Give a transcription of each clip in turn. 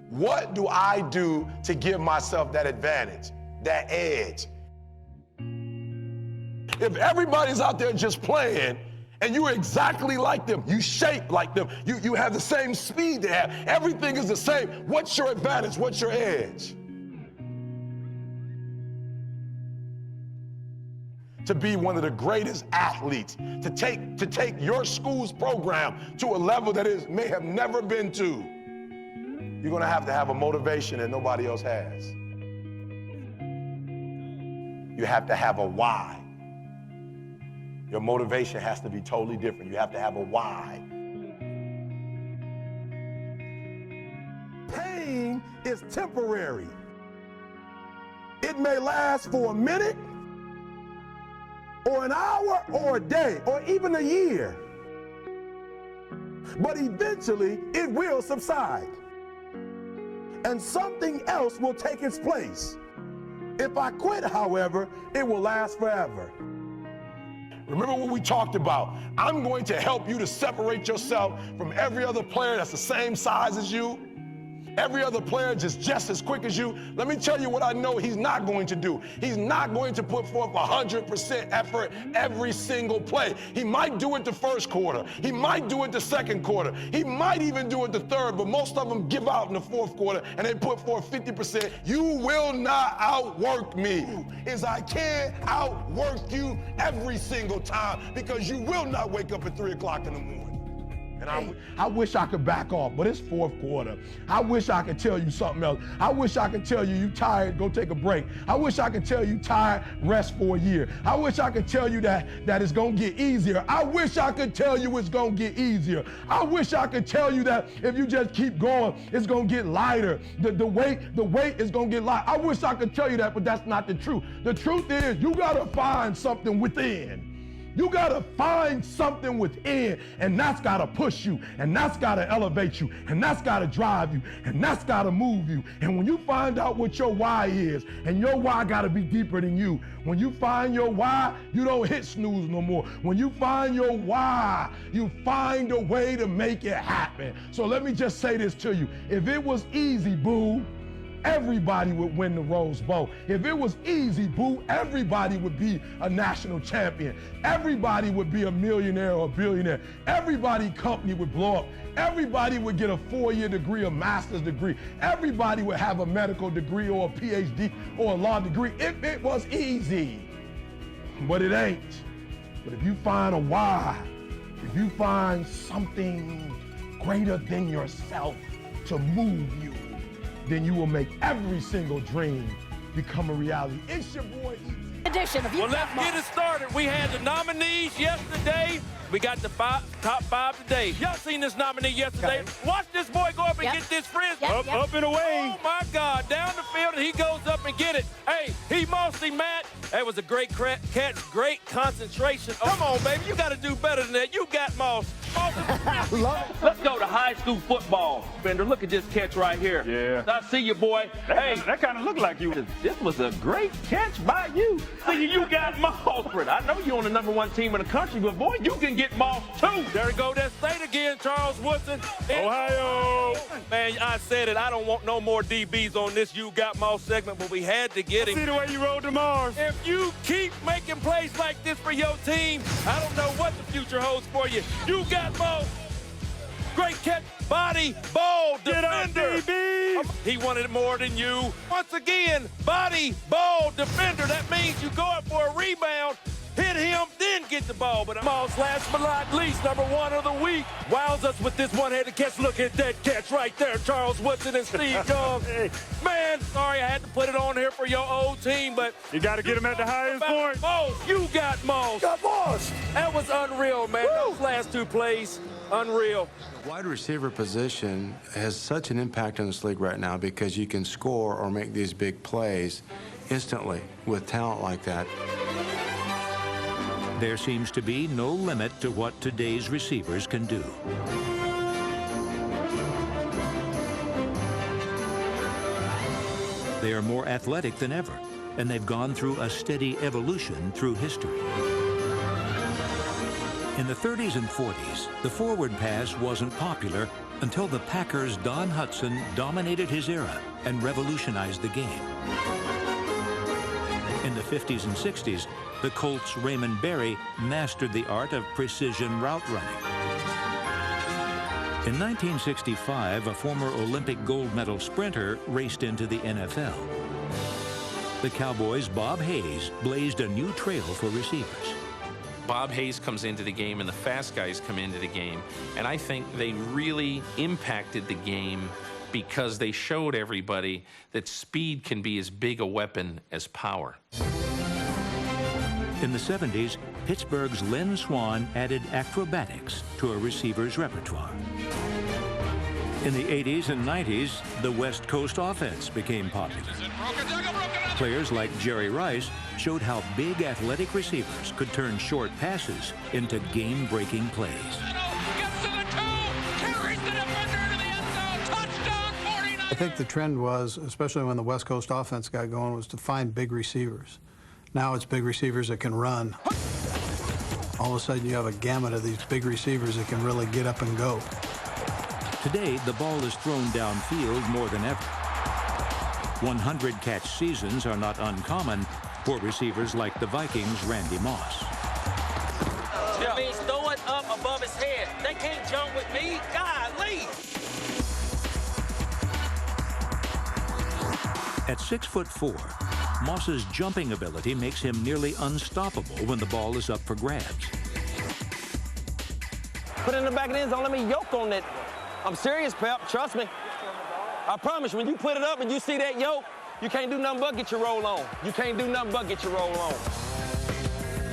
What do I do to give myself that advantage, that edge? If everybody's out there just playing and you're exactly like them, you shape like them, you have the same speed they have, everything is the same, what's your advantage? What's your edge? To be one of the greatest athletes, to take your school's program to a level that it may have never been to, you're gonna have to have a motivation that nobody else has. You have to have a why. Your motivation has to be totally different. You have to have a why. Pain is temporary. It may last for a minute, or an hour, or a day, or even a year. But eventually, it will subside. And something else will take its place. If I quit, however, it will last forever. Remember what we talked about. I'm going to help you to separate yourself from every other player that's the same size as you. Every other player just as quick as you. Let me tell you what I know he's not going to do. He's not going to put forth 100% effort every single play. He might do it the first quarter. He might do it the second quarter. He might even do it the third, but most of them give out in the fourth quarter and they put forth 50%. You will not outwork me. I can't outwork you every single time because you will not wake up at 3 o'clock in the morning. And I wish I could back off, but it's fourth quarter. I wish I could tell you something else. I wish I could tell you tired, go take a break. I wish I could tell you tired, rest for a year. I wish I could tell you that it's going to get easier. I wish I could tell you it's going to get easier. I wish I could tell you that if you just keep going, it's going to get lighter. The weight is going to get light. I wish I could tell you that, but that's not the truth. The truth is you got to find something within. You gotta find something within, and that's gotta push you, and that's gotta elevate you, and that's gotta drive you, and that's gotta move you. And when you find out what your why is, and your why gotta be deeper than you, when you find your why, you don't hit snooze no more. When you find your why, you find a way to make it happen. So let me just say this to you. If it was easy, boo, everybody would win the Rose Bowl. If it was easy, boo, everybody would be a national champion. Everybody would be a millionaire or a billionaire. Everybody's company would blow up. Everybody would get a 4-year degree, a master's degree. Everybody would have a medical degree or a PhD or a law degree if it was easy. But it ain't. But if you find a why, if you find something greater than yourself to move you, then you will make every single dream become a reality. It's your boy, E.T. Edition of Well, let's get it started. We had the nominees yesterday. We got the top 5 today. Y'all seen this nominee yesterday? Okay. Watch this boy go up and get this frisbee. Up and away. Oh, my God. Down the field, and he goes up and get it. Hey, he mossy Matt. That was a great catch, great concentration. Come on, baby. You got to do better than that. You got moss. Let's go to high school football. Bender, look at this catch right here. Yeah. I see you, boy. That kind of looked like you. This was a great catch by you. See, you got moss, Fred. I know you're on the #1 team in the country, but, boy, you can get moss, too. There we go. That state again, Charles Woodson. Ohio. Man, I said it. I don't want no more DBs on this You Got Moss segment, but we had to get him. See the way you rolled the Mars. If you keep making plays like this for your team, I don't know what the future holds for you. You got Moss. Great catch. Body, ball, defender. He wanted it more than you. Once again, body, ball, defender. That means you go up for a rebound, hit him, then get the ball. But Moss, last but not least, #1 of the week, wows us with this one-handed catch. Look at that catch right there, Charles Woodson and Steve Young. Man, sorry I had to put it on here for your old team, but you got to get him at the highest point. Moss, you got Moss. Got Moss. That was unreal, man. Those last 2 plays, unreal. The wide receiver position has such an impact on this league right now because you can score or make these big plays instantly with talent like that. There seems to be no limit to what today's receivers can do. They are more athletic than ever, and they've gone through a steady evolution through history. In the 30s and 40s, the forward pass wasn't popular until the Packers' Don Hutson dominated his era and revolutionized the game. In the 50s and 60s, the Colts' Raymond Berry mastered the art of precision route running. In 1965, a former Olympic gold medal sprinter raced into the NFL. The Cowboys' Bob Hayes blazed a new trail for receivers. Bob Hayes comes into the game and the fast guys come into the game, and I think they really impacted the game because they showed everybody that speed can be as big a weapon as power. In the 70s, Pittsburgh's Lynn Swann added acrobatics to a receiver's repertoire. In the 80s and 90s, the West Coast offense became popular. Players like Jerry Rice showed how big athletic receivers could turn short passes into game-breaking plays. I think the trend was, especially when the West Coast offense got going, was to find big receivers. Now it's big receivers that can run. All of a sudden you have a gamut of these big receivers that can really get up and go. Today, the ball is thrown downfield more than ever. 100-catch seasons are not uncommon for receivers like the Vikings' Randy Moss. That means throw it up above his head. They can't jump with me. Golly! At 6'4", Moss's jumping ability makes him nearly unstoppable when the ball is up for grabs. Put it in the back of the end zone. Let me yoke on it. I'm serious, Pep. Trust me. I promise, when you put it up and you see that yoke, you can't do nothing but get your roll on. You can't do nothing but get your roll on.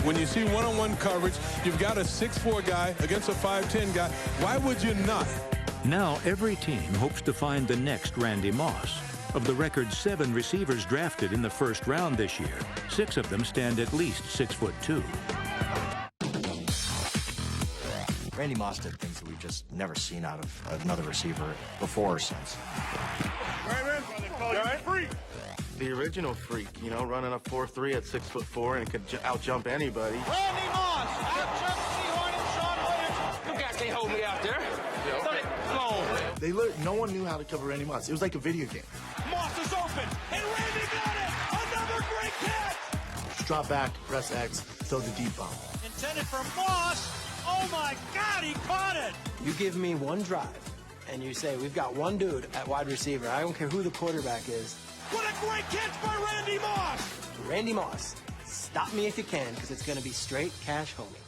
When you see one-on-one coverage, you've got a 6'4" guy against a 5'10" guy. Why would you not? Now every team hopes to find the next Randy Moss. Of the record 7 receivers drafted in the first round this year, 6 of them stand at least 6'2". Randy Moss did things that we've just never seen out of another receiver before or since. The original freak, you know, running a 4.3 at 6'4" and could out-jump anybody. Randy Moss out-jumps Sehorn and Sean Williams. You guys can't hold me out there. Come on. No one knew how to cover Randy Moss. It was like a video game. Moss is open, and Randy got it. Another great catch. Just drop back, press X, throw the deep bomb. Intended for Moss. Oh, my God, he caught it. You give me one drive, and you say, we've got one dude at wide receiver. I don't care who the quarterback is. What a great catch by Randy Moss. Randy Moss, stop me if you can, because it's going to be straight cash homie.